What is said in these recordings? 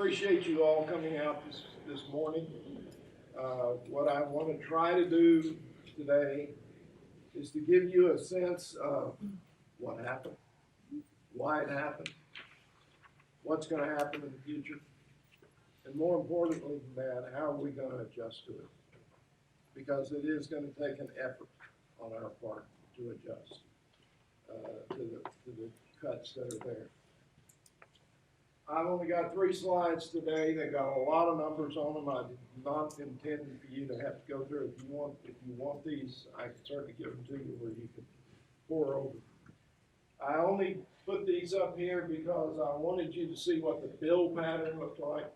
appreciate you all coming out this morning. What I want to try to do today is to give you a sense of what happened, why it happened, what's going to happen in the future, and more importantly than that, how are we going to adjust to it? Because it is going to take an effort on our part to adjust to the cuts that are there. I've only got 3 slides today. They got a lot of numbers on them. I did not intend for you to have to go through. If you want these, I can certainly give them to you where you can pour over. I only put these up here because I wanted you to see what the bill pattern looked like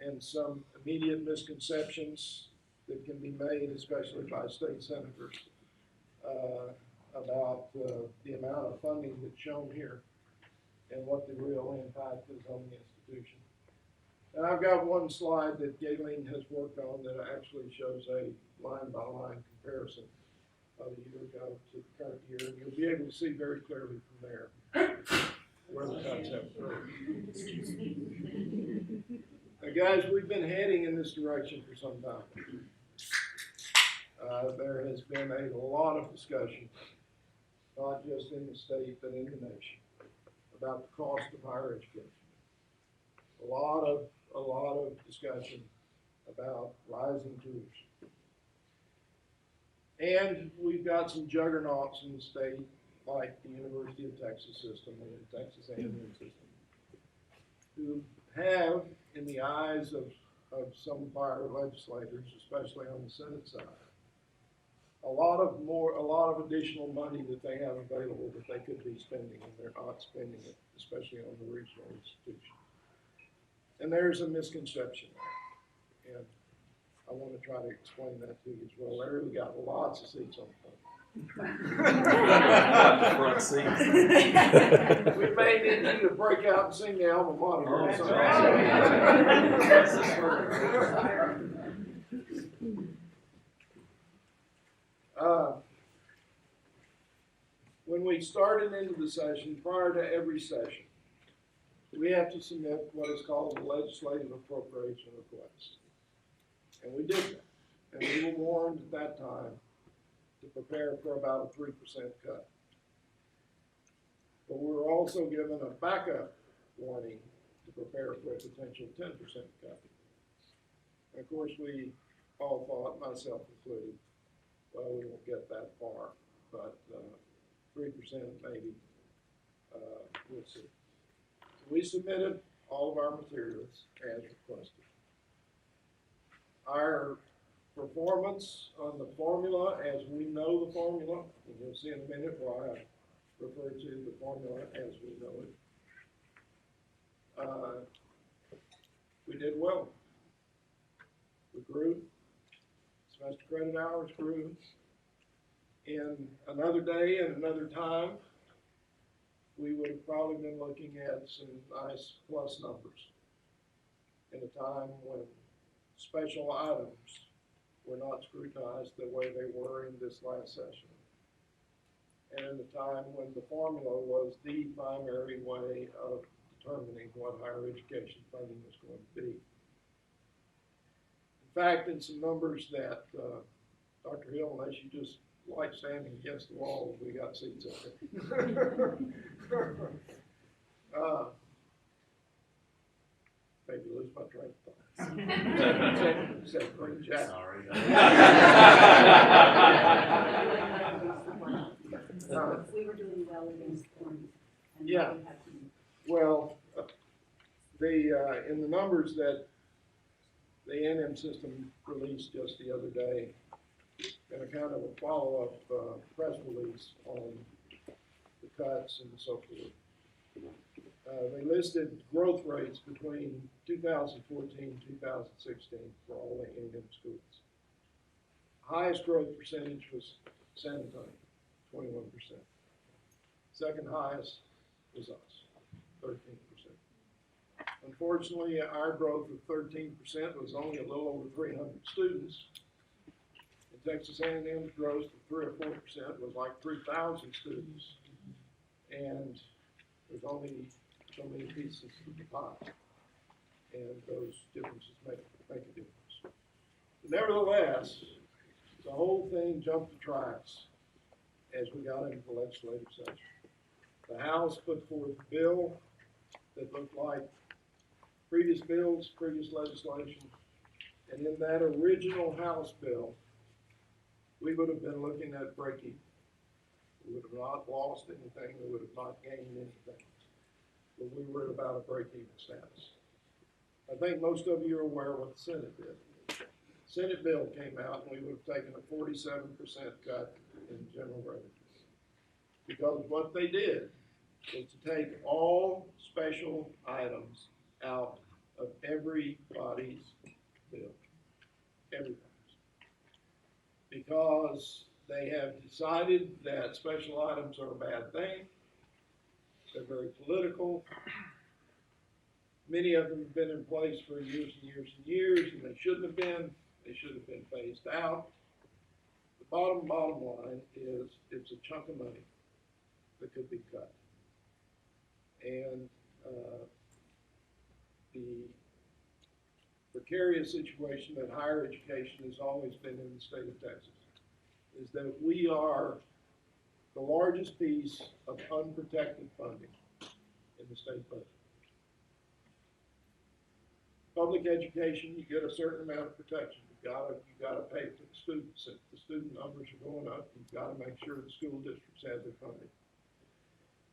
and some immediate misconceptions that can be made, especially by state senators, about the amount of funding that's shown here and what the real impact is on the institution. And I've got one slide that Galen has worked on that actually shows a line-by-line comparison of a year ago to the current year, and you'll be able to see very clearly from there where the cuts have occurred. Now, guys, we've been heading in this direction for some time. There has been a lot of discussion, not just in the state, but in the nation, about the cost of higher education. A lot of discussion about rising tuition. And we've got some juggernauts in the state, like the University of Texas system and the Texas A&M system, who have, in the eyes of some of our legislators, especially on the Senate side, a lot of additional money that they have available that they could be spending, and they're not spending it, especially on the regional institutions. And there's a misconception there, and I want to try to explain that to you as well. Larry, we got lots of seats on the front seats. We may need you to break out and sing the alma mater. When we started into the session, prior to every session, we have to submit what is called a legislative appropriation request. And we did that. And we were warned at that time to prepare for about a 3% cut. But we were also given a backup warning to prepare for a potential 10% cut. And of course, we all thought, myself included, well, we won't get that far, but 3% maybe, we'll see. So we submitted all of our materials as requested. Our performance on the formula, as we know the formula, and you'll see in a minute why I refer to the formula as we know it. We did well. We grew. Semester credit hours grew. In another day and another time, we would have probably been looking at some nice plus numbers in a time when special items were not scrutinized the way they were in this last session, and in the time when the formula was the primary way of determining what higher education funding was going to be. In fact, in some numbers that Dr. Hill, unless you just like standing against the wall, we got seats up there. Maybe lose my train of thought. Said great job. Sorry. We were doing well against them. Yeah. Well, in the numbers that the A&M system released just the other day, and a kind of a follow-up press release on the cuts and so forth. They listed growth rates between 2014 and 2016 for all the A&M schools. Highest growth percentage was San Antonio, 21%. Second highest was us, 13%. Unfortunately, our growth of 13% was only a little over 300 students. Texas A&M's growth of 3 or 4% was like 3,000 students, and there's only so many pieces of the pie. and those differences make a difference. Nevertheless, the whole thing jumped the tracks as we got into the legislative session. The House put forth a bill that looked like previous bills, previous legislation, and in that original House bill, we would have been looking at break-even. We would have not lost anything, we would have not gained anything, but we were at about a break-even status. I think most of you are aware what the Senate did. Senate bill came out, and we would have taken a 47% cut in general revenue. Because what they did was to take all special items out of everybody's bill. Everybody's. Because they have decided that special items are a bad thing. They're very political. Many of them have been in place for years and years and years, and they shouldn't have been. They should have been phased out. The bottom line is it's a chunk of money that could be cut. And the precarious situation that higher education has always been in the state of Texas is that we are the largest piece of unprotected funding in the state budget. Public education, you get a certain amount of protection. You gotta pay for the students. If the student numbers are going up, you've got to make sure the school districts have their funding.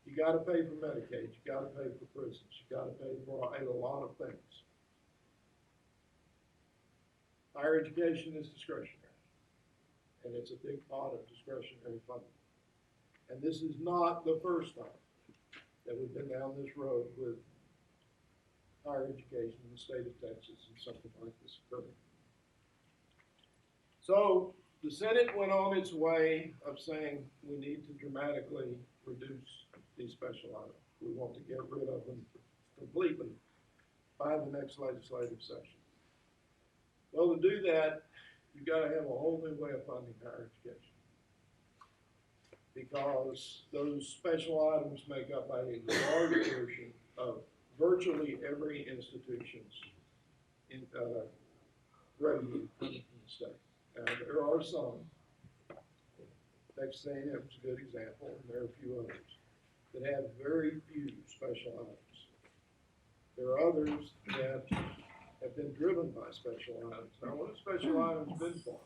You got to pay for Medicaid. You got to pay for prisons. You got to pay for a lot of things. Higher education is discretionary, and it's a big pot of discretionary funding. And this is not the first time that we've been down this road with higher education in the state of Texas and something like this occurring. So the Senate went on its way of saying we need to dramatically reduce these special items. We want to get rid of them completely by the next legislative session. Well, to do that, you've got to have a whole new way of funding higher education, because those special items make up a large portion of virtually every institution's revenue coming from the state. Now, there are some, Texas A&M is a good example, and there are a few others, that have very few special items. There are others that have been driven by special items. Now, what have special items been for?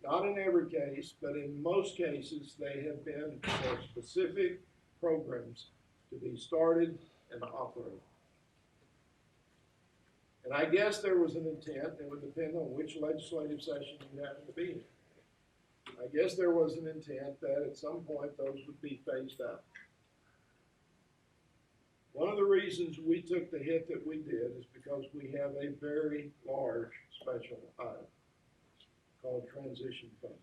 Not in every case, but in most cases, they have been for specific programs to be started and operated. And I guess there was an intent, it would depend on which legislative session you happen to be in. I guess there was an intent that at some point those would be phased out. One of the reasons we took the hit that we did is because we have a very large special item called transition funding.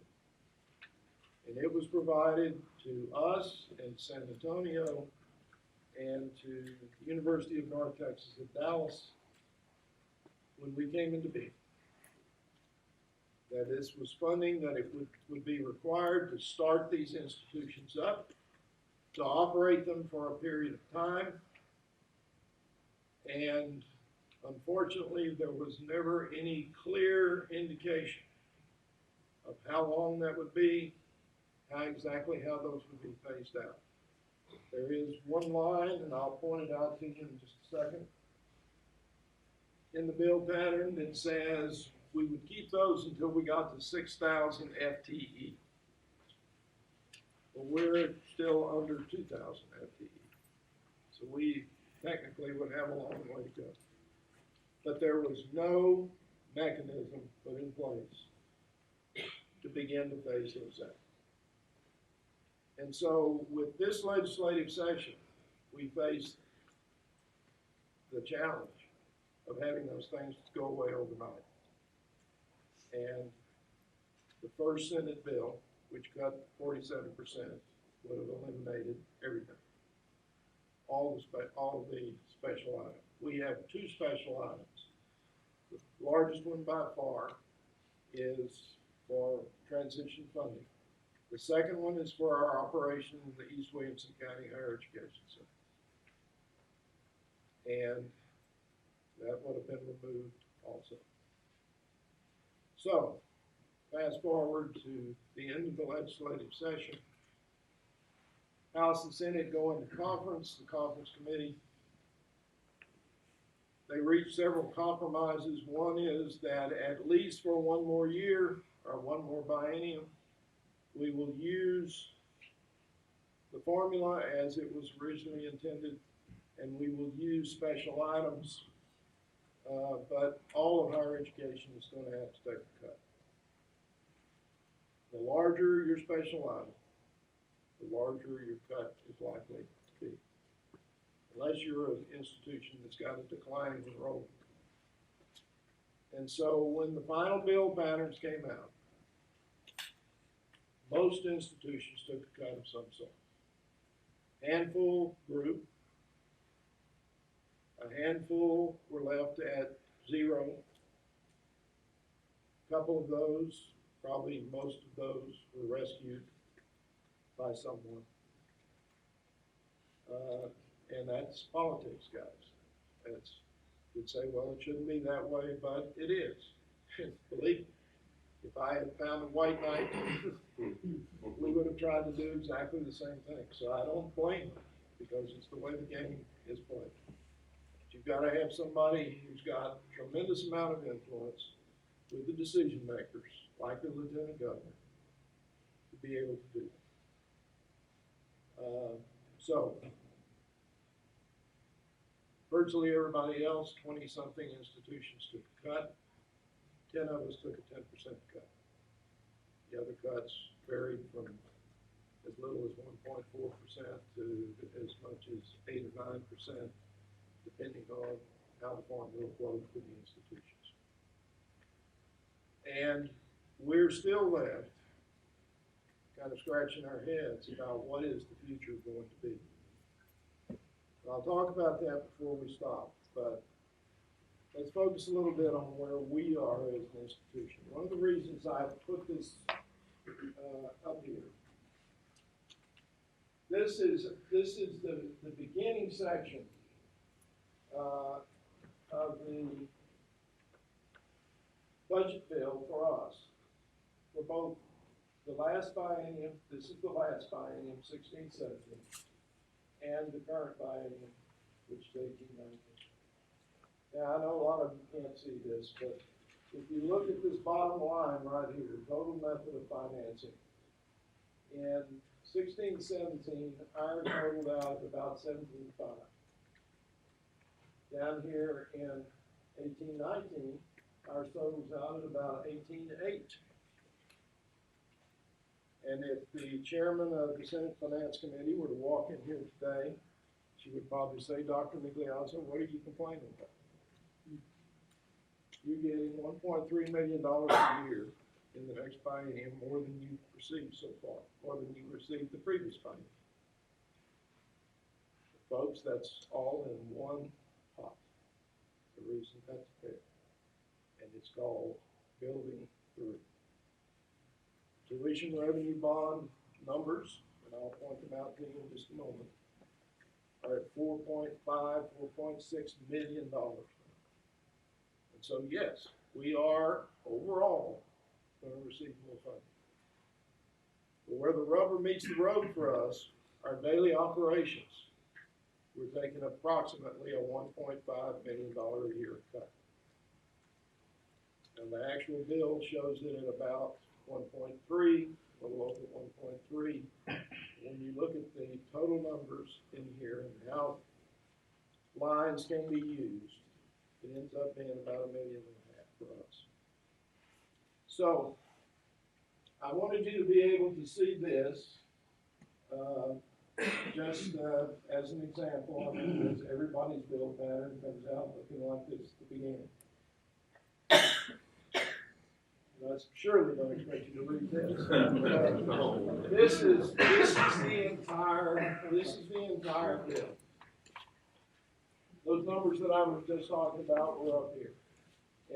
And it was provided to us in San Antonio and to the University of North Texas at Dallas when we came into being. That this was funding that it would be required to start these institutions up, to operate them for a period of time, and unfortunately there was never any clear indication of how long that would be, exactly how those would be phased out. There is one line, and I'll point it out to you in just a second, in the bill pattern that says we would keep those until we got to 6,000 FTE. Well, we're still under 2,000 FTE. So we technically would have a long way to go. But there was no mechanism put in place to begin to phase those out. And so with this legislative session, we face the challenge of having those things go away overnight. And the first Senate bill, which cut 47%, would have eliminated everything. All the special items. We have two special items. The largest one by far is for transition funding. The second one is for our operation in the East Williamson County Higher Education Center. And That would have been removed also. So, fast forward to the end of the legislative session. House and Senate go into conference, the conference committee. They reach several compromises. One is that at least for one more year, or one more biennium, we will use the formula as it was originally intended, and we will use special items, but all of higher education is going to have to take a cut. The larger your special item, the larger your cut is likely to be. Unless you're an institution that's got a declining enrollment. And so when the final bill patterns came out, most institutions took a cut of some sort. Handful grew. A handful were left at zero. A couple of those, probably most of those, were rescued by someone. And that's politics, guys. You'd say, well, it shouldn't be that way, but it is. Believe me, if I had found a white knight, we would have tried to do exactly the same thing. So I don't blame them, because it's the way the game is played. But you've got to have somebody who's got a tremendous amount of influence with the decision makers, like the lieutenant governor, to be able to do that. So virtually everybody else, 20-something institutions took a cut. 10 of us took a 10% cut. The other cuts varied from as little as 1.4% to as much as 8 or 9%, depending on how the formula flowed for the institutions. And we're still left kind of scratching our heads about what is the future going to be. I'll talk about that before we stop, but let's focus a little bit on where we are as an institution. One of the reasons I put this up here, this is the beginning section of the budget bill for us, for both the last biennium, this is the last biennium, 16-17, and the current biennium, which is 18-19. Now, I know a lot of you can't see this, but if you look at this bottom line right here, total method of financing, in 16-17, ours totaled out at about 17.5. Down here in 18-19, ours totals out at about 18.8. And if the chairman of the Senate Finance Committee were to walk in here today, she would probably say, Dr. Nigliazzo, what are you complaining about? You're getting $1.3 million a year in the next biennium, more than you've received so far, more than you received the previous biennium. Folks, that's all in one pot. The reason that's fair. And it's called building through. Tuition revenue bond numbers, and I'll point them out to you in just a moment, are at $4.5, $4.6 million. And so, yes, we are overall going to receive more funding. But where the rubber meets the road for us are daily operations. We're taking approximately a $1.5 million a year cut. And the actual bill shows it at about 1.3, a little over 1.3. When you look at the total numbers in here and how lines can be used, it ends up being about $1.5 million for us. So, I wanted you to be able to see this just as an example. I mean, because everybody's bill pattern comes out looking like this at the beginning. I surely don't expect you to read this. This is the entire bill. Those numbers that I was just talking about were up here.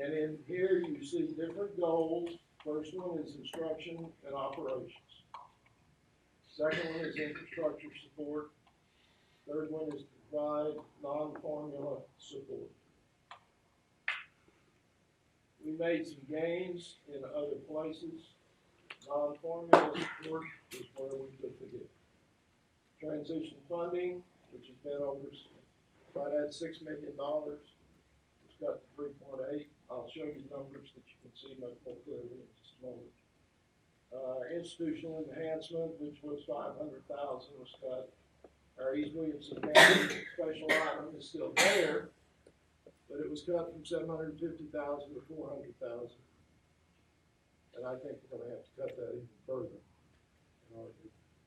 And in here you see different goals. First one is instruction and operations. Second one is infrastructure support. Third one is to provide non-formula support. made some gains in other places. Non-formula support is where we took the hit. Transition funding, which has been over right at $6 million, it's got to 3.8. I'll show you numbers that you can see much more clearly in just a moment. Institutional enhancement, which was $500,000, was cut. Our East Williamson County special item is still there, but it was cut from $750,000 to $400,000. And I think we're gonna have to cut that even further in order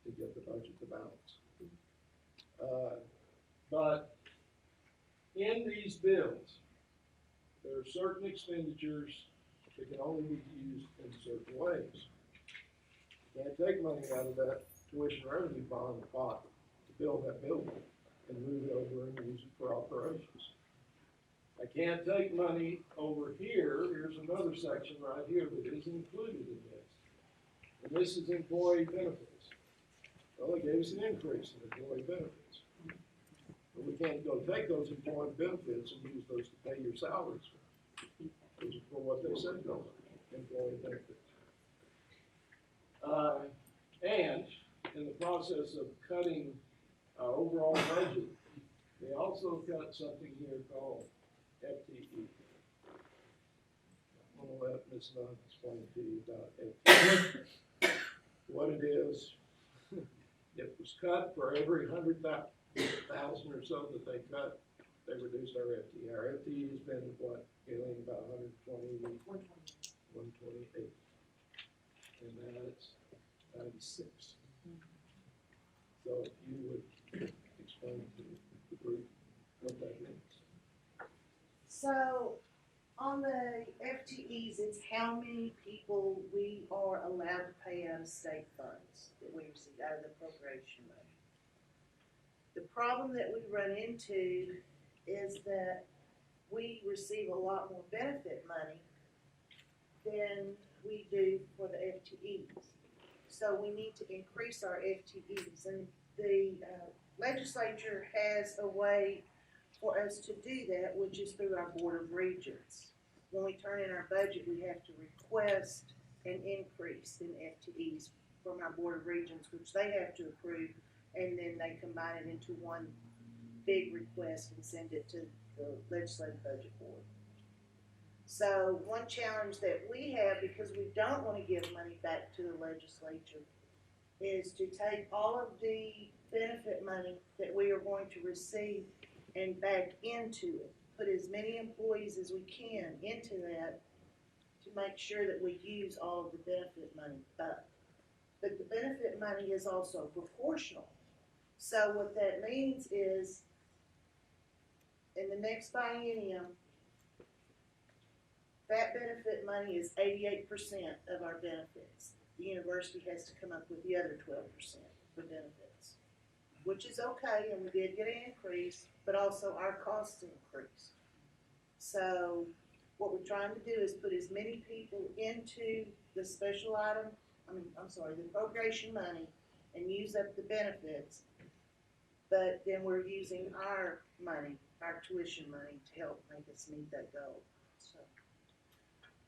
to get the budget to balance. But in these bills, there are certain expenditures that can only be used in certain ways. You can't take money out of that tuition revenue bond pot to build that building and move it over and use it for operations. I can't take money over here, here's another section right here that isn't included in this. And this is employee benefits. Well, they gave us an increase in employee benefits. But we can't go take those employee benefits and use those to pay your salaries for what they said go on, employee benefits. And in the process of cutting our overall budget, they also cut something here called FTE. I'm gonna let Ms. Nunn explain to you about FTE. What it is, it was cut for every 100,000 or so that they cut, they reduced our FTE. Our FTE has been what, Galen, about 128. And now it's 96. So if you would explain to the group what that means. So, on the FTEs, it's how many people we are allowed to pay out of state funds that we receive out of the appropriation money. The problem that we run into is that we receive a lot more benefit money than we do for the FTEs. So we need to increase our FTEs, and the legislature has a way for us to do that, which is through our Board of Regents. When we turn in our budget, we have to request an increase in FTEs from our Board of Regents, which they have to approve, and then they combine it into one big request and send it to the Legislative Budget Board. So one challenge that we have, because we don't want to give money back to the legislature, is to take all of the benefit money that we are going to receive and back into it. Put as many employees as we can into that to make sure that we use all of the benefit money back. But the benefit money is also proportional. So what that means is, in the next biennium, that benefit money is 88% of our benefits. The university has to come up with the other 12% for benefits, which is okay, and we did get an increase, but also our costs increased. So what we're trying to do is put as many people into the special item, the appropriation money, and use up the benefits, but then we're using our money, our tuition money, to help make us meet that goal. So.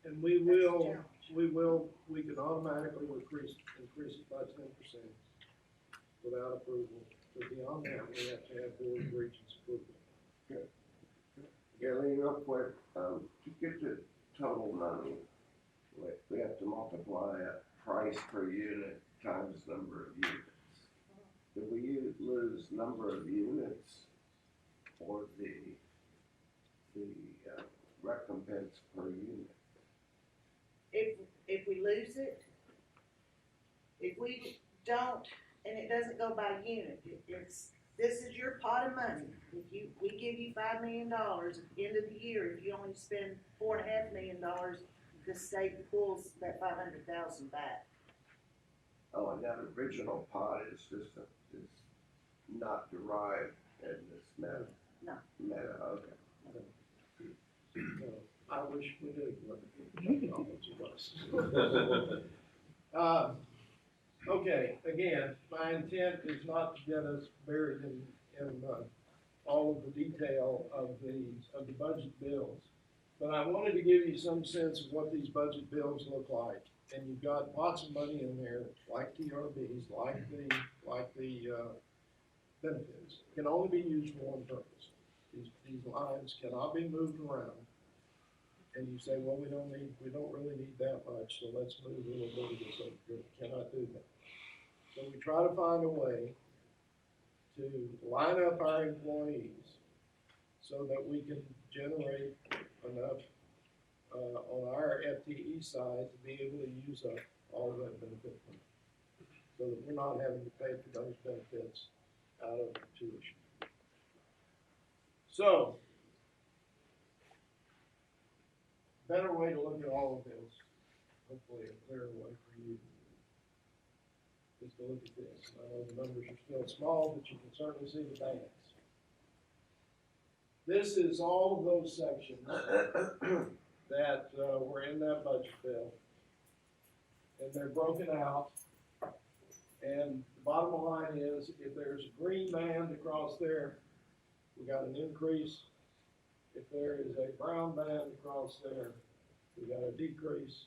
And we can automatically increase it by 10% without approval. But beyond that, we have to have Board of Regents approval. Okay. Galen, real quick, to get the total money, we have to multiply price per unit times number of units. Do we lose number of units or the recompense per unit? If we lose it, if we don't, and it doesn't go by unit, this is your pot of money. If we give you $5 million at the end of the year, if you only spend $4.5 million, the state pulls that $500,000 back. Oh, and that original pot is not derived in this meta. No. Meta, okay. I wish we did what the technology was. Okay, again, my intent is not to get us buried in all of the detail of the budget bills, But I wanted to give you some sense of what these budget bills look like. And you've got lots of money in there, like TRBs, like the benefits. It can only be used for one purpose. These lines cannot be moved around. And you say, well, we don't really need that much, so let's move a little bit of this over here. We cannot do that. So we try to find a way to line up our employees so that we can generate enough on our FTE side to be able to use up all of that benefit money, so that we're not having to pay for those benefits out of tuition. So, better way to look at all of this, hopefully a clearer way for you, is to look at this. I know the numbers are still small, but you can certainly see the bands. This is all of those sections that were in that budget bill, and they're broken out. And the bottom line is, if there's a green band across there, we got an increase. If there is a brown band across there, we got a decrease.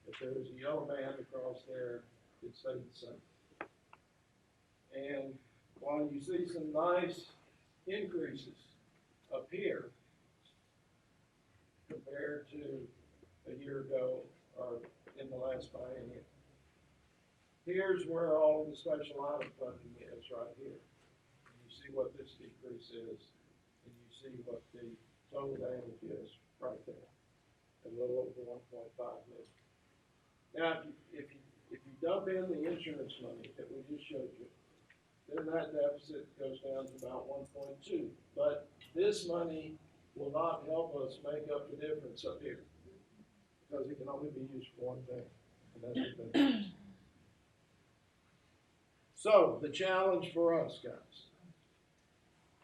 If there is a yellow band across there, it stayed the same. And while you see some nice increases up here compared to a year ago or in the last biennium, here's where all of the special item funding is right here. You see what this decrease is, and you see what the total damage is right there, a little over 1.5 million. Now, if you dump in the insurance money that we just showed you, then that deficit goes down to about 1.2. But this money will not help us make up the difference up here, because it can only be used for one thing, and that's the benefits. So the challenge for us, guys,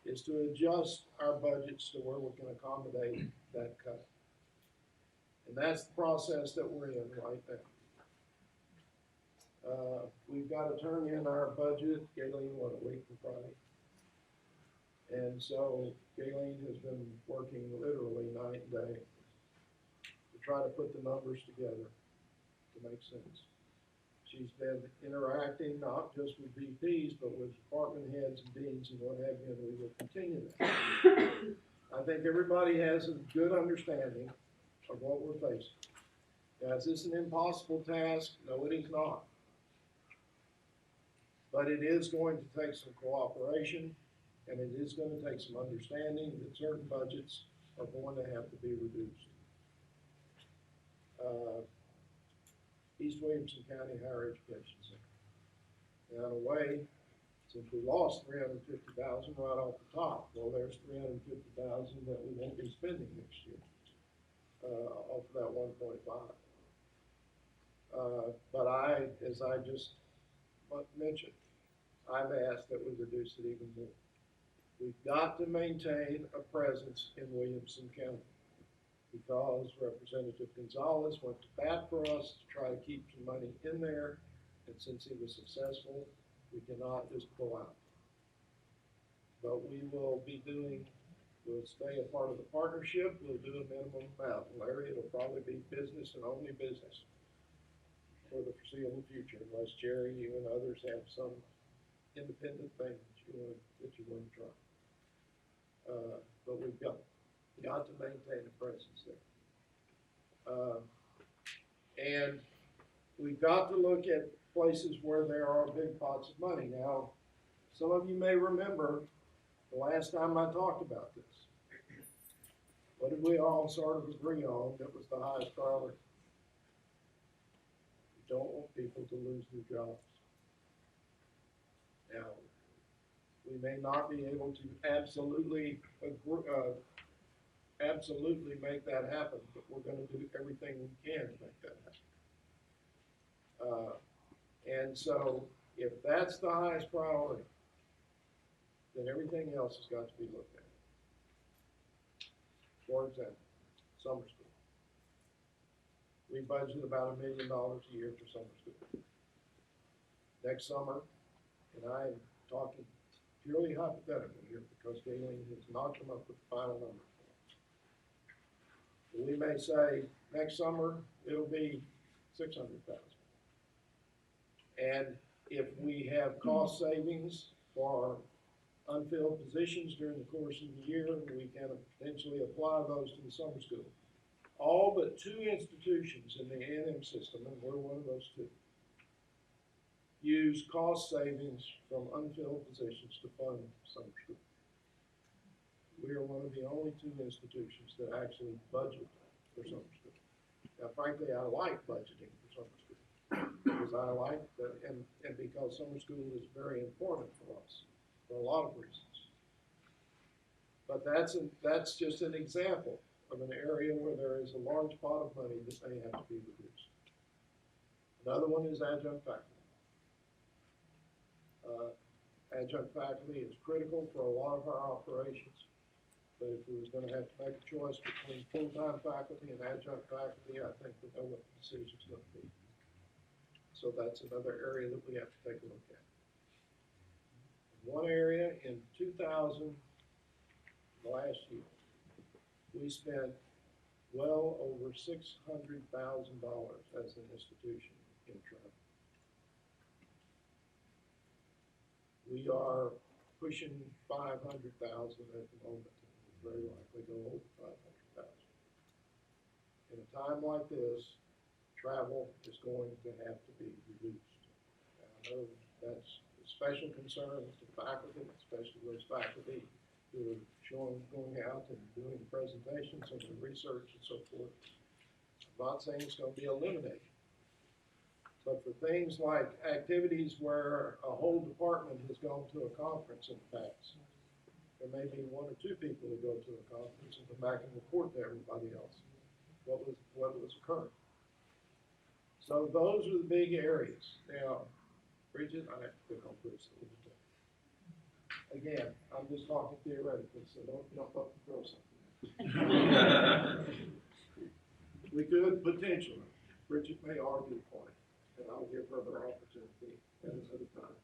is to adjust our budgets to where we can accommodate that cut. And that's the process that we're in right now. We've got to turn in our budget, Galen, a week from Friday. And so Galen has been working literally night and day to try to put the numbers together to make sense. She's been interacting not just with VPs, but with department heads and deans and what have you, and we will continue that. I think everybody has a good understanding of what we're facing. Now, is this an impossible task? No, it is not. But it is going to take some cooperation, and it is going to take some understanding that certain budgets are going to have to be reduced. East Williamson County Higher Education Center. Now, in a way, since we lost $350,000 right off the top, well, there's $350,000 that we won't be spending next year off of that 1.5. But as I just mentioned, I've asked that we reduce it even more. We've got to maintain a presence in Williamson County, because Representative Gonzalez went to bat for us to try to keep some money in there, and since he was successful, we cannot just pull out. But we will we'll stay a part of the partnership, we'll do a minimum amount. Larry, it'll probably be business and only business for the foreseeable future, unless Jerry, you and others have some independent thing that you want to try. But we've got to maintain a presence there. And we've got to look at places where there are big pots of money. Now, some of you may remember the last time I talked about this. What did we all sort of agree on that was the highest priority? We don't want people to lose their jobs. Now, we may not be able to absolutely make that happen, but we're going to do everything we can to make that happen. And so, if that's the highest priority, then everything else has got to be looked at. For example, summer school. We budget about $1 million a year for summer school. Next summer, and I am talking purely hypothetical here because Galen has not come up with the final number. We may say next summer, it'll be 600,000. And if we have cost savings for unfilled positions during the course of the year, we can potentially apply those to the summer school. All but 2 institutions in the A&M system, and we're one of those 2, use cost savings from unfilled positions to fund summer school. We are one of the only 2 institutions that actually budget for summer school. Now, frankly, I like budgeting for summer school because I like that, and because summer school is very important for us for a lot of reasons. But that's just an example of an area where there is a large pot of money that may have to be reduced. Another one is adjunct faculty. Adjunct faculty is critical for a lot of our operations. But if we was going to have to make a choice between full-time faculty and adjunct faculty, I think we know what the decision's going to be. So that's another area that we have to take a look at. One area in 2000, last year, we spent well over $600,000 as an institution in travel. We are pushing 500,000 at the moment. Very likely go over 500,000. In a time like this, travel is going to have to be reduced. Now, I know that's a special concern to faculty, especially those faculty who are going out and doing presentations and research and so forth. I'm not saying it's going to be eliminated. But for things like activities where a whole department has gone to a conference in the past, there may be 1 or 2 people who go to a conference and come back and report to everybody else what was occurring. So those are the big areas. Now, Bridget, I have to pick on Bruce a little bit. Again, I'm just talking theoretically, so don't jump up and throw something. We could potentially, Bridget may argue for it, and I'll give her the opportunity at another time.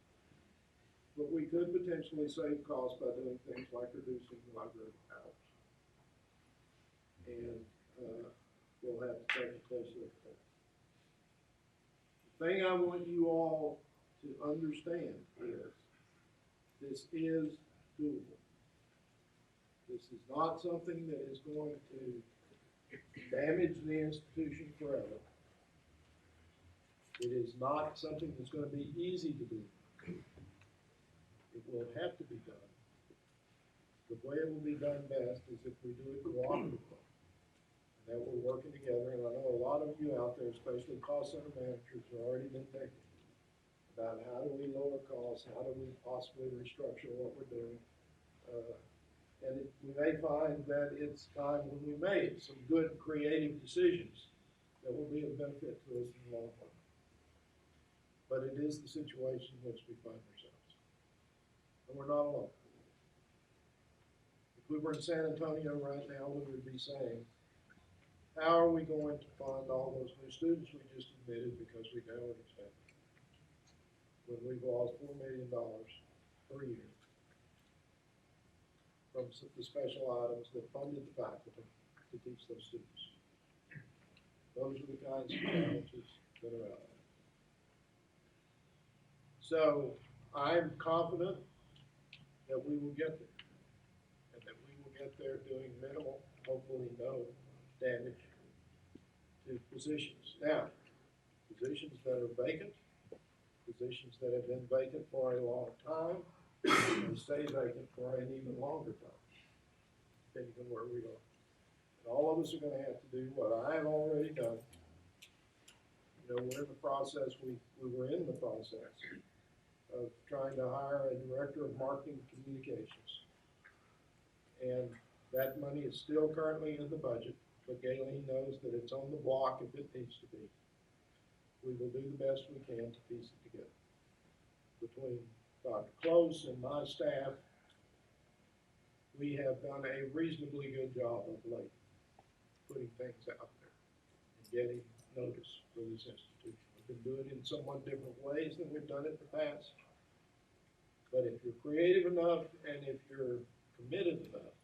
But we could potentially save costs by doing things like reducing the library hours. And we'll have to take a close look at that. The thing I want you all to understand is this is doable. This is not something that is going to damage the institution forever. It is not something that's going to be easy to do. It will have to be done. The way it will be done best is if we do it cooperatively. And that we're working together, and I know a lot of you out there, especially cost center managers, have already been thinking about how do we lower costs, how do we possibly restructure what we're doing. We may find that it's time when we made some good creative decisions that will be of benefit to us in the long run. But it is the situation in which we find ourselves. And we're not alone. If we were in San Antonio right now, we would be saying, how are we going to fund all those new students we just admitted because we know it's happening? When we've lost $4 million per year from the special items that funded the faculty to teach those students. Those are the kinds of challenges that are out there. So I'm confident that we will get there, and that we will get there doing minimal, hopefully no damage to positions. Now, positions that are vacant, positions that have been vacant for a long time, and stay vacant for an even longer time, depending on where we are. And all of us are going to have to do what I have already done. You know, we're in the process, we were in the process of trying to hire a director of marketing communications. And that money is still currently in the budget, but Galen knows that it's on the block if it needs to be. We will do the best we can to piece it together. Between Dr. Close and my staff, we have done a reasonably good job of late, putting things out there and getting notice for this institution. We can do it in somewhat different ways than we've done it in the past. But if you're creative enough and if you're committed enough,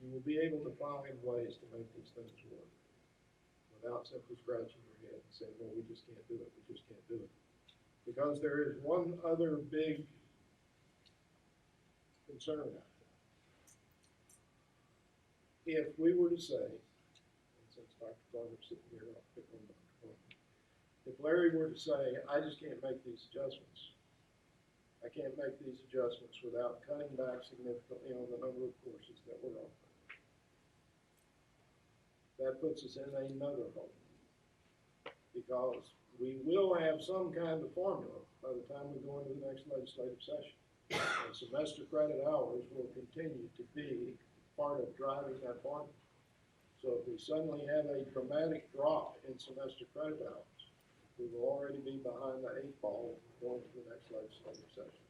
You will be able to find ways to make these things work without simply scratching your head and saying, well, we just can't do it, we just can't do it. Because there is one other big concern out there. If we were to say, and since Dr. Carter's sitting here, I'll pick on Dr. Carter. If Larry were to say, I just can't make these adjustments, I can't make these adjustments without cutting back significantly on the number of courses that we're offering, that puts us in another hole. Because we will have some kind of formula by the time we go into the next legislative session. And semester credit hours will continue to be part of driving that formula. So if we suddenly have a dramatic drop in semester credit hours, we will already be behind the 8 ball going to the next legislative session.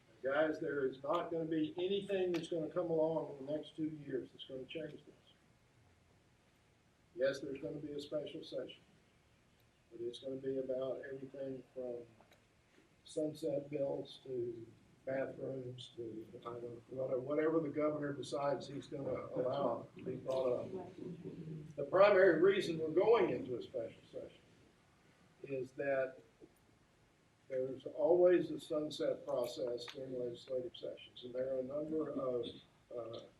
Now, guys, there is not going to be anything that's going to come along in the next 2 years that's going to change this. Yes, there's going to be a special session, but it's going to be about everything from sunset bills to bathrooms to, I don't know, whatever the governor decides he's going to allow to be brought up. The primary reason we're going into a special session is that there's always a sunset process during legislative sessions, and there are a number of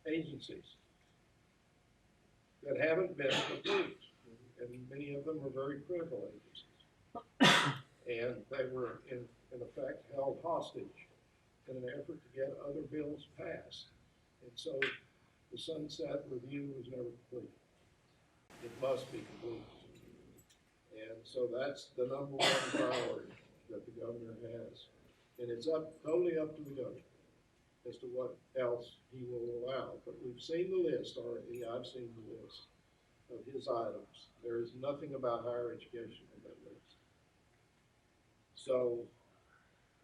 agencies that haven't been approved, and many of them are very critical agencies. And they were, in effect, held hostage in an effort to get other bills passed. And so the sunset review was never completed. It must be completed. And so that's the number one priority that the governor has. And it's totally up to the governor as to what else he will allow. But we've seen the list already. I've seen the list of his items. There is nothing about higher education on that list. So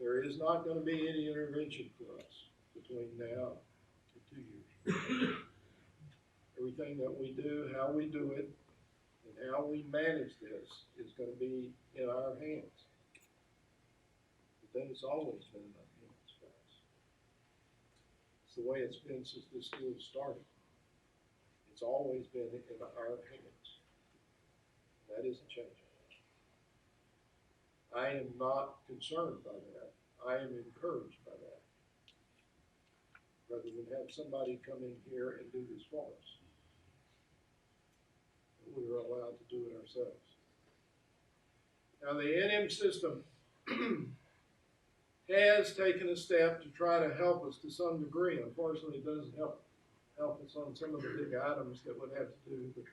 there is not going to be any intervention for us between now and 2 years. Everything that we do, how we do it, and how we manage this is going to be in our hands. But then it's always been in our hands, guys. It's the way it's been since this school started. It's always been in our hands. That isn't changing. I am not concerned by that. I am encouraged by that. Rather than have somebody come in here and do this for us, we are allowed to do it ourselves. Now the A&M system has taken a step to try to help us to some degree. Unfortunately, it doesn't help us on some of the big items that would have to do with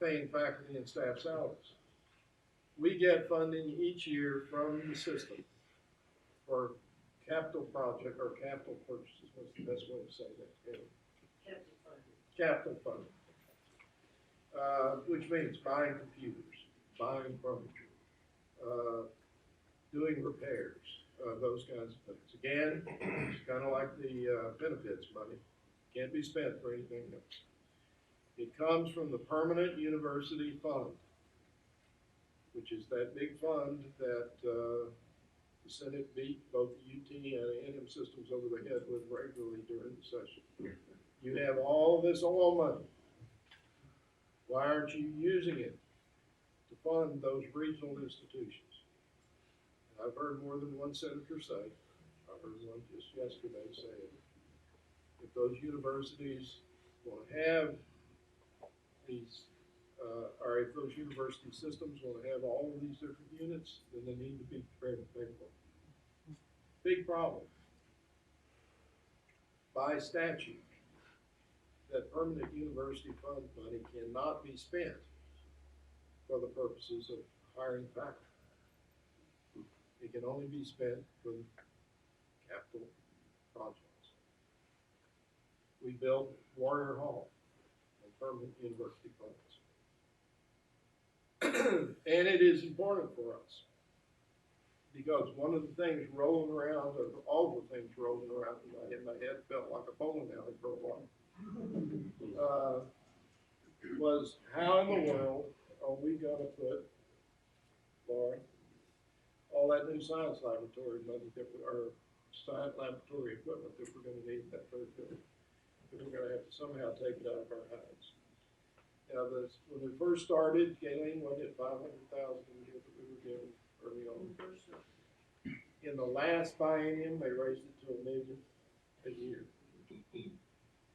paying faculty and staff salaries. We get funding each year from the system for capital project or capital purchases. What's the best way to say that? Capital funding. Which means buying computers, buying furniture, doing repairs, those kinds of things. Again, it's kind of like the benefits money. Can't be spent for anything else. It comes from the Permanent University Fund, which is that big fund that the Senate beat both the UT and A&M systems over the head with regularly during the session. You have all this oil money. Why aren't you using it to fund those regional institutions? And I've heard more than one senator say, I heard one just yesterday say it, if those universities want to have these or if those university systems want to have all of these different units, then they need to be prepared to pay for it. Big problem. By statute, that permanent university fund money cannot be spent for the purposes of hiring faculty. It can only be spent for capital projects. We built Warrior Hall on permanent university funds. And it is important for us because one of the things rolling around, or all the things rolling around in my head felt like a bowling alley for a while, was how in the world are we going to put, Laura, all that new science laboratory money that we are science laboratory equipment that we're gonna need in that third building. That we're gonna have to somehow take it out of our hands. Now, when we first started, Galen wanted 500,000 a year that we were given early on. In the last biennium, they raised it to $1 million a year.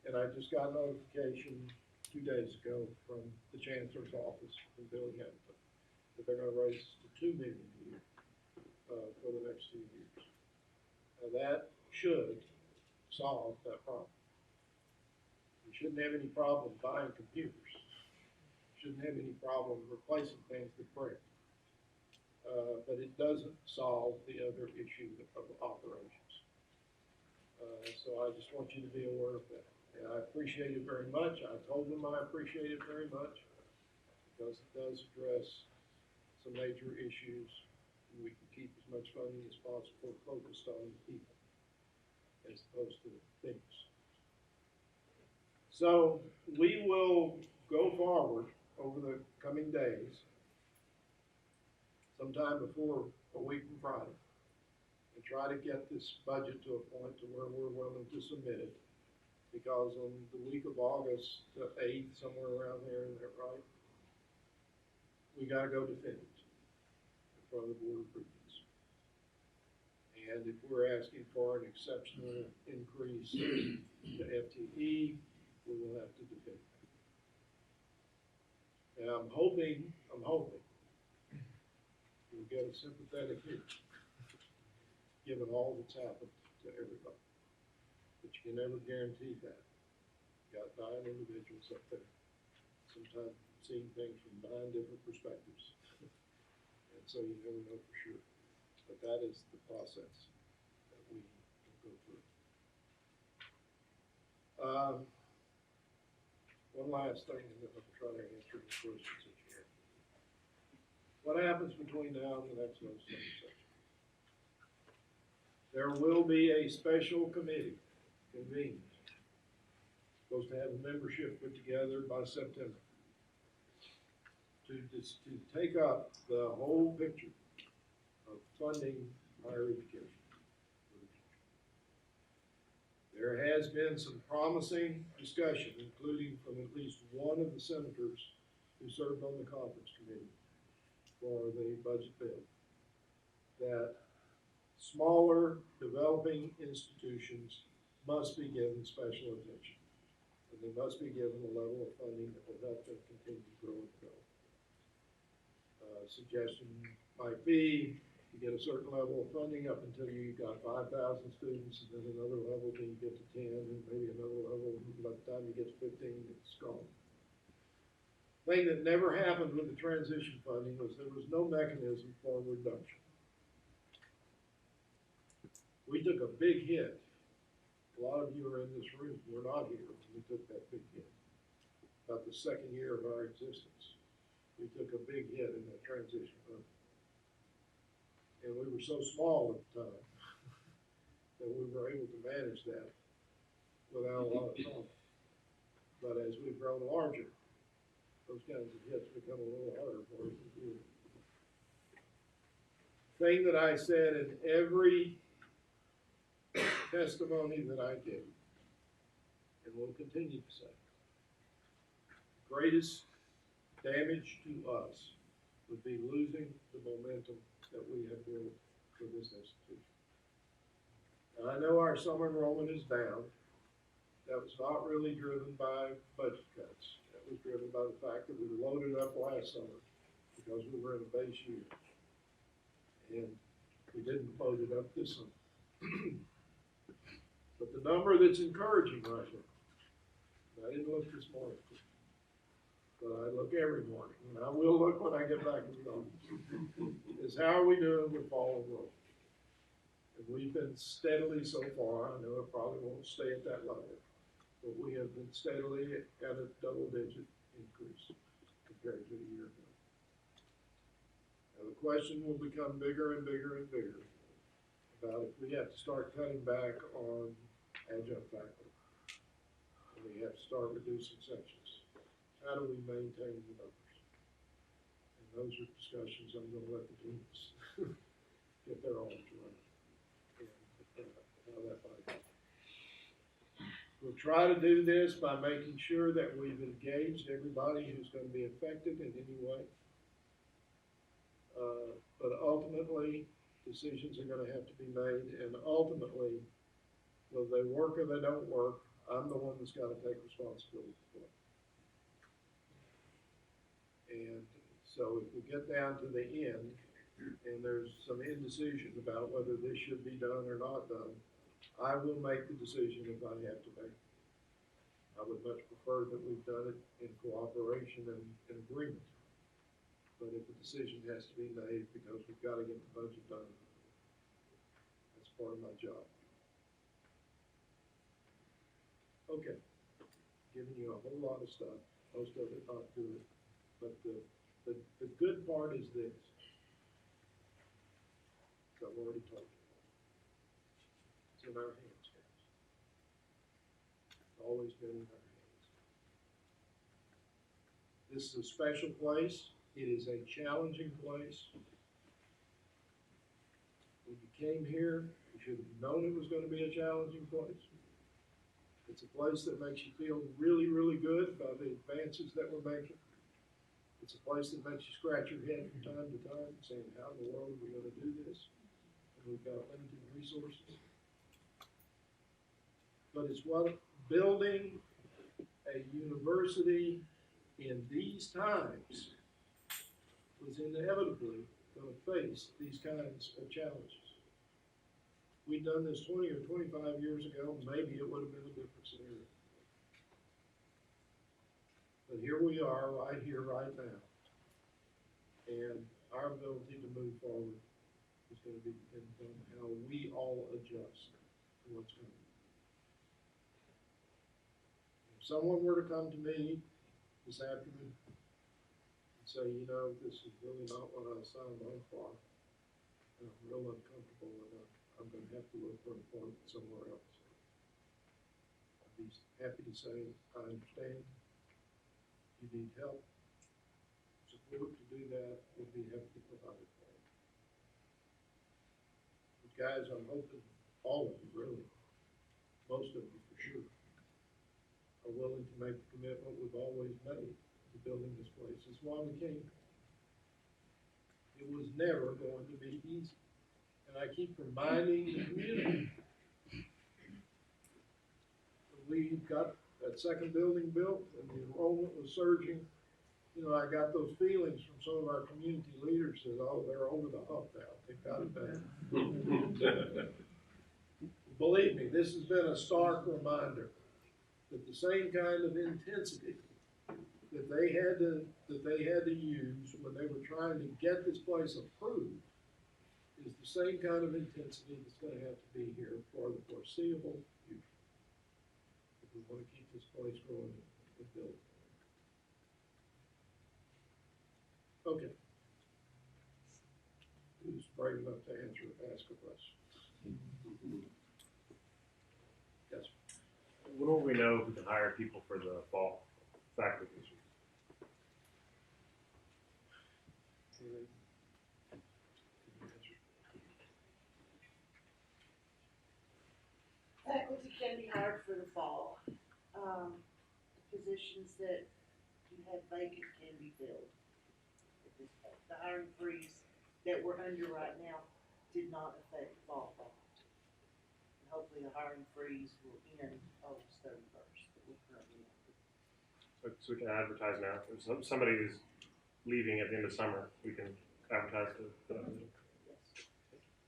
And I just got notification 2 days ago from the chancellor's office in Billy Hamilton that they're gonna raise it to $2 million a year, for the next 2 years. Now that should solve that problem. We shouldn't have any problem buying computers. Shouldn't have any problem replacing things that break. But it doesn't solve the other issue of operations. So I just want you to be aware of that. And I appreciate it very much. I told them I appreciate it very much because it does address some major issues. And we can keep as much funding as possible focused on people as opposed to things. So we will go forward over the coming days, sometime before a week from Friday, and try to get this budget to a point to where we're willing to submit it. Because on the week of August the 8th, somewhere around there, isn't that right? We gotta go defend it in front of the Board of Regents. And if we're asking for an exceptional increase to FTE, we will have to defend it. And I'm hoping we'll get a sympathetic hit, given all that's happened to everybody. But you can never guarantee that. You got 9 individuals up there, sometimes seeing things from 9 different perspectives. And so you never know for sure. But that is the process that we will go through. One last thing, and then I'll try to answer the questions that you have. What happens between now and the next legislative session? There will be a special committee convened. Supposed to have a membership put together by September to take up the whole picture of funding higher education. There has been some promising discussion, including from at least one of the senators who served on the conference committee for the budget bill, that smaller developing institutions must be given special attention. And they must be given a level of funding that will help them continue to grow and develop. Suggestion might be you get a certain level of funding up until you got 5,000 students, and then another level till you get to 10, and maybe another level by the time you get to 15, it's gone. Thing that never happened with the transition funding was there was no mechanism for reduction. We took a big hit. A lot of you are in this room, we're not here when we took that big hit. About the second year of our existence, we took a big hit in that transition funding. And we were so small at the time that we were able to manage that without a lot of problem. But as we've grown larger, those kinds of hits become a little harder for us to do. Thing that I said in every testimony that I gave, and will continue to say, greatest damage to us would be losing the momentum that we have built for this institution. And I know our summer enrollment is down. That was not really driven by budget cuts. That was driven by the fact that we loaded up last summer because we were in a base year. And we didn't load it up this summer. But the number that's encouraging right now, and I didn't look this morning, but I look every morning, and I will look when I get back in the office, is how are we doing with fall enrollment? And we've been steadily so far, I know it probably won't stay at that level, but we have been steadily at a double-digit increase compared to a year ago. Now the question will become bigger and bigger and bigger about if we have to start cutting back on adjunct faculty, and we have to start reducing sections. How do we maintain the numbers? And those are discussions I'm going to let the teams get their arms around. And how that might go. We'll try to do this by making sure that we've engaged everybody who's gonna be affected in any way. But ultimately, decisions are gonna have to be made, and ultimately, whether they work or they don't work, I'm the one that's gotta take responsibility for it. And so if we get down to the end, and there's some indecision about whether this should be done or not done, I will make the decision if I have to make it. I would much prefer that we've done it in cooperation and in agreement. But if a decision has to be made because we've gotta get the budget done, that's part of my job. Okay, giving you a whole lot of stuff, most of it not good, but the good part is this. I've already told you. It's in our hands, guys. It's always been in our hands. This is a special place. It is a challenging place. When you came here, you should have known it was going to be a challenging place. It's a place that makes you feel really, really good about the advances that we're making. It's a place that makes you scratch your head from time to time, saying, how in the world are we going to do this? And we've got limited resources. But it's what building a university in these times was inevitably going to face these kinds of challenges. We'd done this 20 or 25 years ago, maybe it would have been a different scenario. But here we are, right here, right now. And our ability to move forward is going to be dependent on how we all adjust to what's coming. If someone were to come to me this afternoon and say, you know, this is really not what I signed on for, and I'm real uncomfortable, and I'm going to have to look for employment somewhere else, I'd be happy to say, I understand. You need help, support to do that, we'll be happy to provide it for you. But guys, I'm hoping all of you, really, most of you for sure, are willing to make the commitment we've always made to building this place. That's why we came. It was never going to be easy. And I keep reminding the community, when we got that second building built and the enrollment was surging, you know, I got those feelings from some of our community leaders that, oh, they're over the hump now. They've got it down. Believe me, this has been a stark reminder that the same kind of intensity that they had to use when they were trying to get this place approved is the same kind of intensity that's going to have to be here for the foreseeable future. If we want to keep this place growing and building. Okay. Who's brave enough to ask a question? Yes. When will we know who can hire people for the fall faculty positions? Faculty can be hired for the fall. Positions that you have vacant can be filled at this point. The hiring freeze that we're under right now did not affect fall. And hopefully the hiring freeze will end August 31st, that we're currently on. So we can advertise now. If somebody is leaving at the end of summer, we can advertise for that position. Yes.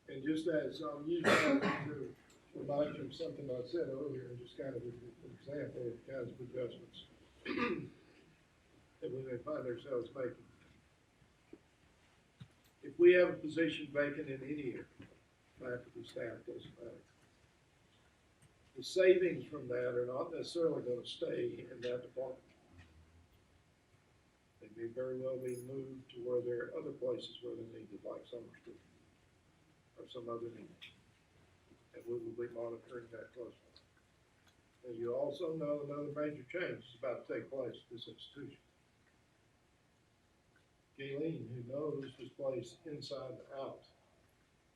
And just as I'll use that to remind you of something I said earlier, and just kind of an example of kinds of adjustments that we may find ourselves making. If we have a position vacant in any area, faculty, staff, doesn't matter. The savings from that are not necessarily going to stay in that department. They may very well be moved to where there are other places where they're needed, like summer school or some other need. And we will be monitoring that closely. And you also know another major change is about to take place at this institution. Gayleen, who knows this place inside and out,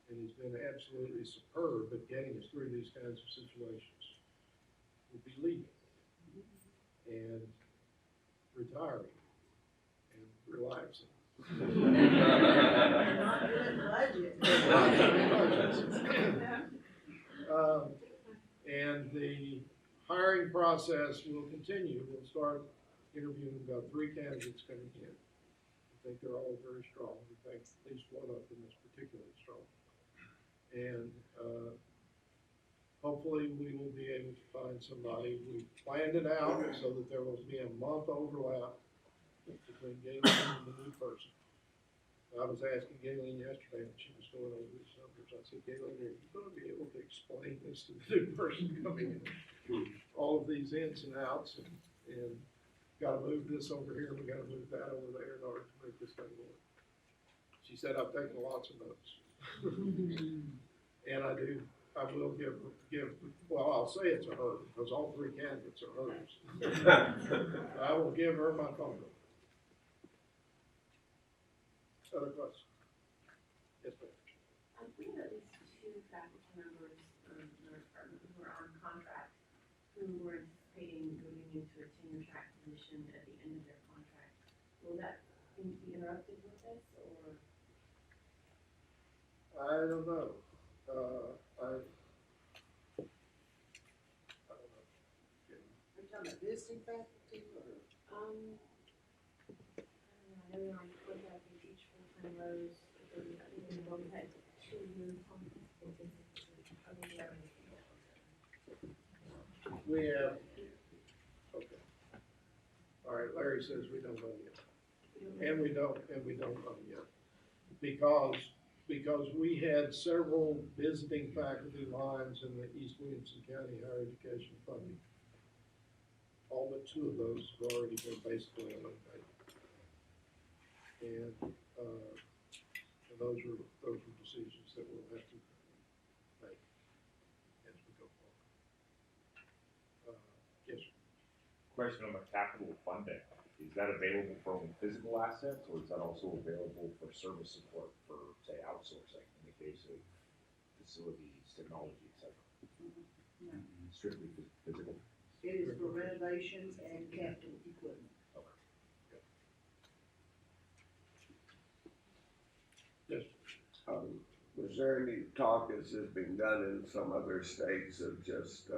and he's been absolutely superb at getting us through these kinds of situations, will be leaving and retiring and relaxing. Not doing budget. And the hiring process will continue. We'll start interviewing about 3 candidates coming in. I think they're all very strong. We think at least one of them is particularly strong. And hopefully we will be able to find somebody. We planned it out so that there will be a month overlap between Galen and the new person. I was asking Galen yesterday when she was going over these numbers. I said, Galen, are you going to be able to explain this to the new person coming in? All of these ins and outs, and got to move this over here, we got to move that over there in order to make this thing work. She said, I've taken lots of notes. And I will well, I'll say it's a her, because all 3 candidates are hers. I will give her my phone number. Other questions? Yes, ma'am. We have at least 2 faculty members in our department who are on contract, who were anticipating moving into a tenure track position at the end of their contract. Will that be interrupted with this, or? I don't know. I don't know. Are you talking about visiting faculty or? I don't know, I know they're on contract with each full-time rows, I think they both had 2-year contracts. We have, okay. All right, Larry says we don't know yet. And we don't know yet. Because we had several visiting faculty lines in the East Williamson County Higher Education funding. All but 2 of those have already been basically eliminated. And those are decisions that we'll have to make as we go forward. Yes, sir. Question on the capital funding, is that available for only physical assets, or is that also available for service support for, say, outsourcing in the case of facilities, technology, et cetera? No. Strictly physical? It is for renovations and capital equipment. Yes. Was there any talk, as has been done in some other states, of just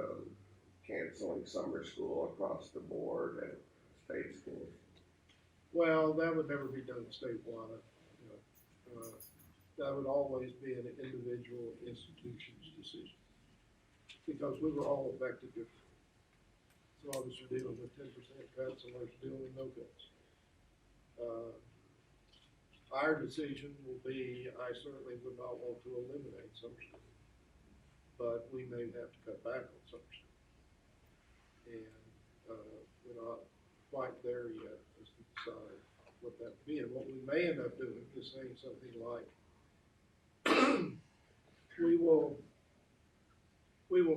canceling summer school across the board at state schools? Well, that would never be done statewide. You know. That would always be an individual institution's decision, because we were all affected differently. Some of us are dealing with 10% cuts, some of us are dealing with no cuts. Our decision will be, I certainly would not want to eliminate summer school, but we may have to cut back on summer school. And we're not quite there yet as to decide what that would be. And what we may end up doing is saying something like, we will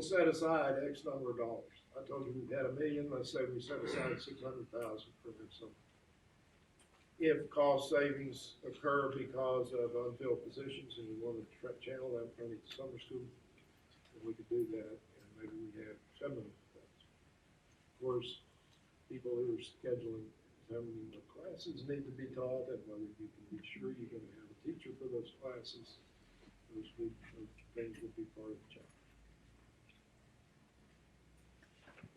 set aside X number of dollars. I told you we've had $1 million, let's say we set aside $600,000 for this summer. If cost savings occur because of unfilled positions and we want to channel that money to summer school, then we could do that, and maybe we have $700,000. Of course, people who are scheduling how many more classes need to be taught and whether you can be sure you're going to have a teacher for those classes, those things would be part of the challenge.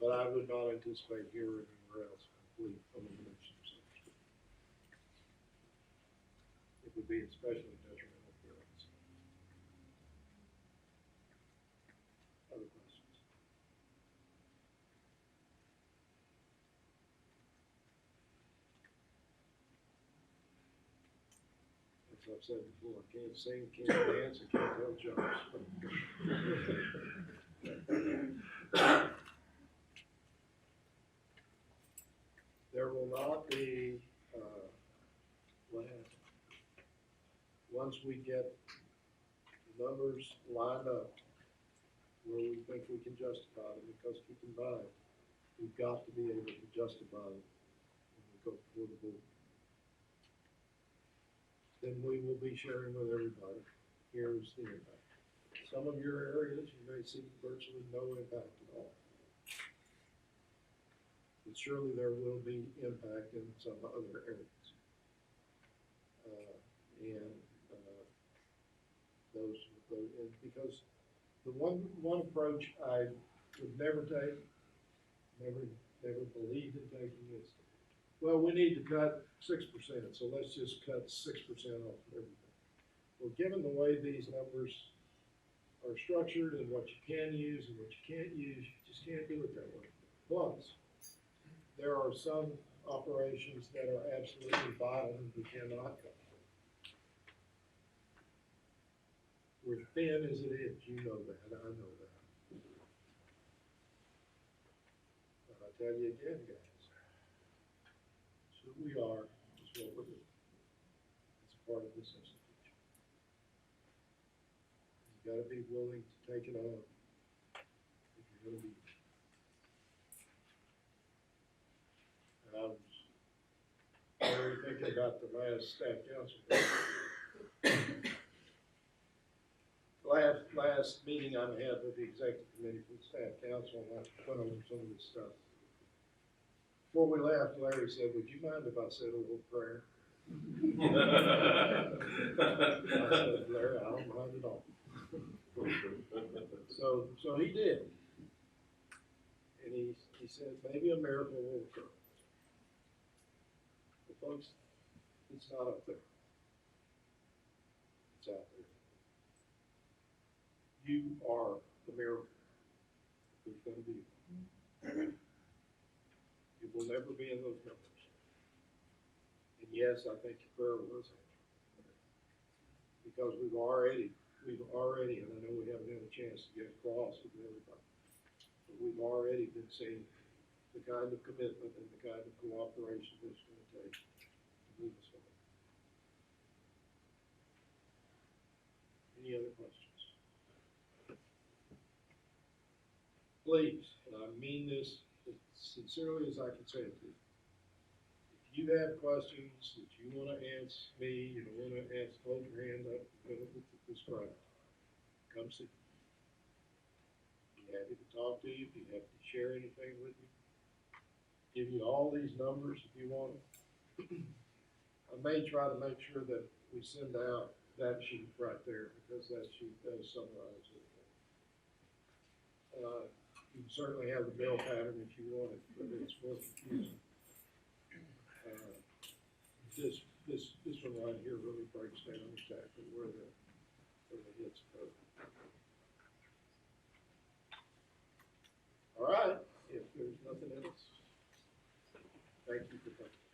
But I would not anticipate here or anywhere else complete elimination of summer school. It would be especially detrimental for us. Other questions? As I've said before, I can't sing, can't dance, and can't tell jokes. There will not be, what happens? Once we get the numbers lined up where we think we can justify them, because keep in mind, we've got to be able to justify them when we go before the board. Then we will be sharing with everybody here's the impact. Some of your areas, you may see virtually no impact at all. But surely there will be impact in some other areas. And because the one approach I would never take, never believed in taking is, well, we need to cut 6%, so let's just cut 6% off of everything. Well, given the way these numbers are structured and what you can use and what you can't use, you just can't do it that way. Plus, there are some operations that are absolutely vital and we cannot cut. We're thin as it is, you know that, I know that. But I tell you again, guys, it's who we are, it's what we're doing. It's part of this institution. You gotta be willing to take it on if you're gonna be. I was very thinking about the last staff council. Last meeting I had with the executive committee for the staff council, and I went over some of this stuff. Before we left, Larry said, "Would you mind if I said a little prayer?" I said, "Larry, I don't mind at all." So he did. And he said, maybe a miracle will occur. But folks, it's not up there. It's out there. You are the miracle. There's going to be one. It will never be in those numbers. And yes, I think your prayer was answered. Because we've already, and I know we haven't had a chance to get across with everybody, but we've already been seeing the kind of commitment and the kind of cooperation that it's going to take to move us forward. Any other questions? Please, and I mean this as sincerely as I can say it to you. If you have questions that you want to ask me, you want to ask, hold your hand up, this crowd, come see me. Be happy to talk to you, be happy to share anything with you. Give you all these numbers if you want them. I may try to make sure that we send out that sheet right there, because that sheet does summarize it. You can certainly have the bill pattern if you want it, but it's more confusing. This one right here really breaks down exactly where the hits go. All right, if there's nothing else, thank you for coming.